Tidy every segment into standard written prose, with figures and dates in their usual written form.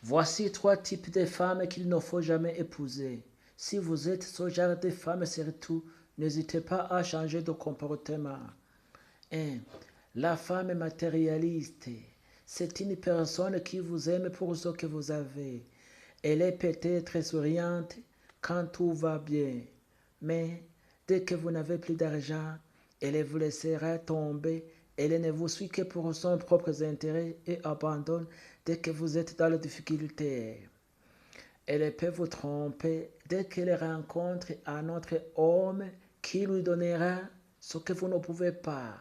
Voici trois types de femmes qu'il ne faut jamais épouser. Si vous êtes ce genre de femme, surtout, n'hésitez pas à changer de comportement. 1. La femme matérialiste. C'est une personne qui vous aime pour ce que vous avez. Elle est peut-être souriante quand tout va bien, mais dès que vous n'avez plus d'argent, elle vous laissera tomber. Elle ne vous suit que pour son propre intérêt et abandonne dès que vous êtes dans la difficulté. Elle peut vous tromper dès qu'elle rencontre un autre homme qui lui donnera ce que vous ne pouvez pas.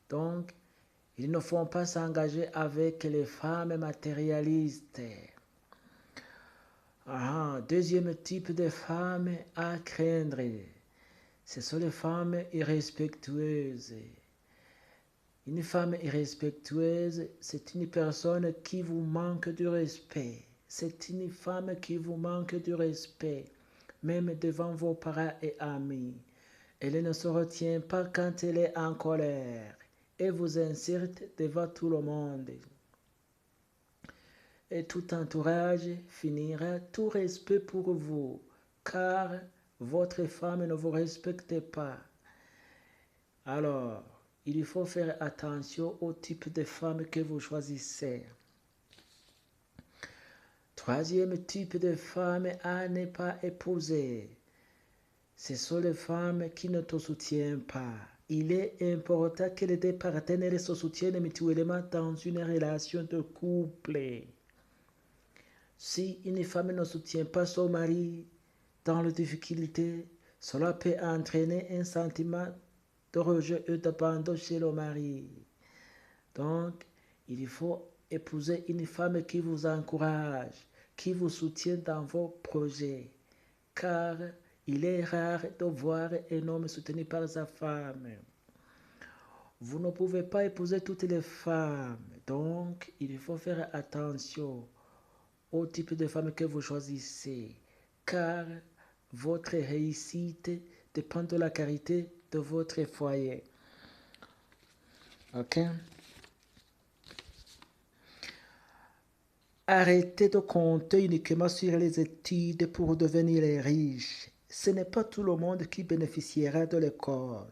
Donc, il ne faut pas s'engager avec les femmes matérialistes. Deuxième type de femmes à craindre, ce sont les femmes irrespectueuses. Une femme irrespectueuse, c'est une personne qui vous manque de respect. C'est une femme qui vous manque de respect, même devant vos parents et amis. Elle ne se retient pas quand elle est en colère et vous insulte devant tout le monde. Et tout entourage finira tout respect pour vous, car votre femme ne vous respecte pas. Alors, il faut faire attention au type de femme que vous choisissez. Troisième type de femme à ne pas épouser. Ce sont les femmes qui ne te soutiennent pas. Il est important que les deux partenaires se soutiennent mutuellement dans une relation de couple. Si une femme ne soutient pas son mari dans les difficultés, cela peut entraîner un sentiment de rejet et d'abandon chez le mari. Donc, il faut épouser une femme qui vous encourage, qui vous soutient dans vos projets, car il est rare de voir un homme soutenu par sa femme. Vous ne pouvez pas épouser toutes les femmes, donc il faut faire attention au type de femme que vous choisissez, car votre réussite dépend de la qualité de votre foyer. Ok? Arrêtez de compter uniquement sur les études pour devenir riche. Ce n'est pas tout le monde qui bénéficiera de l'école.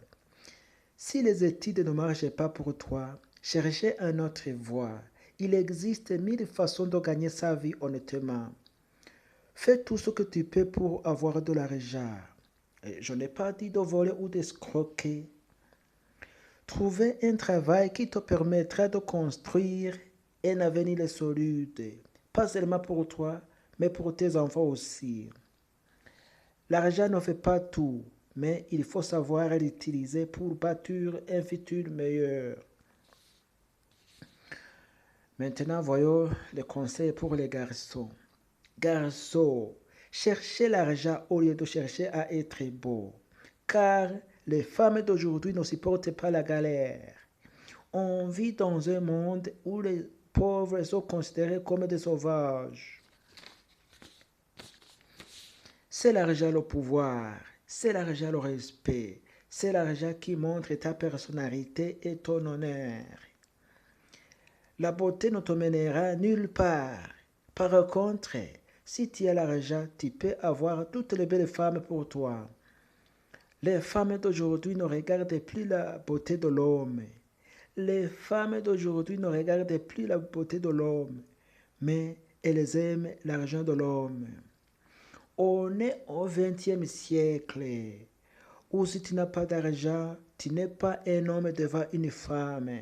Si les études ne marchent pas pour toi, cherchez une autre voie. Il existe 1000 façons de gagner sa vie honnêtement. Fais tout ce que tu peux pour avoir de l'argent. Je n'ai pas dit de voler ou d'escroquer. Trouvez un travail qui te permettra de construire un avenir solide, pas seulement pour toi, mais pour tes enfants aussi. L'argent ne fait pas tout, mais il faut savoir l'utiliser pour bâtir un futur meilleur. Maintenant, voyons les conseils pour les garçons. Garçons, cherchez l'argent au lieu de chercher à être beau, car les femmes d'aujourd'hui ne supportent pas la galère. On vit dans un monde où les pauvres sont considérés comme des sauvages. C'est l'argent le pouvoir, c'est l'argent le respect, c'est l'argent qui montre ta personnalité et ton honneur. La beauté ne te mènera nulle part. Par contre, si tu as l'argent, tu peux avoir toutes les belles femmes pour toi. Les femmes d'aujourd'hui ne regardent plus la beauté de l'homme. Les femmes d'aujourd'hui ne regardent plus la beauté de l'homme, mais elles aiment l'argent de l'homme. On est au XXe siècle, où si tu n'as pas d'argent, tu n'es pas un homme devant une femme.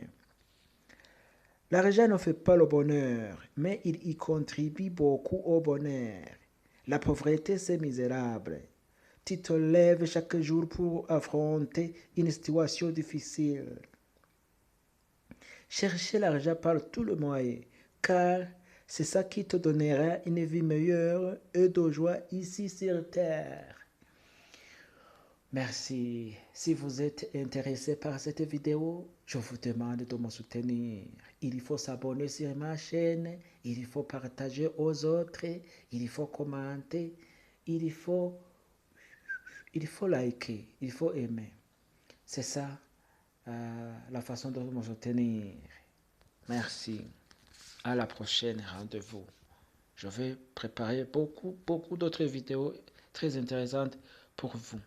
L'argent ne fait pas le bonheur, mais il y contribue beaucoup au bonheur. La pauvreté, c'est misérable. Tu te lèves chaque jour pour affronter une situation difficile. Cherchez l'argent par tout le moyen, car c'est ça qui te donnera une vie meilleure et de joie ici sur terre. Merci. Si vous êtes intéressé par cette vidéo, je vous demande de me soutenir. Il faut s'abonner sur ma chaîne, il faut partager aux autres, il faut commenter, il faut liker, il faut aimer. C'est ça la façon de me soutenir. Merci. À la prochaine rendez-vous. Je vais préparer beaucoup d'autres vidéos très intéressantes pour vous.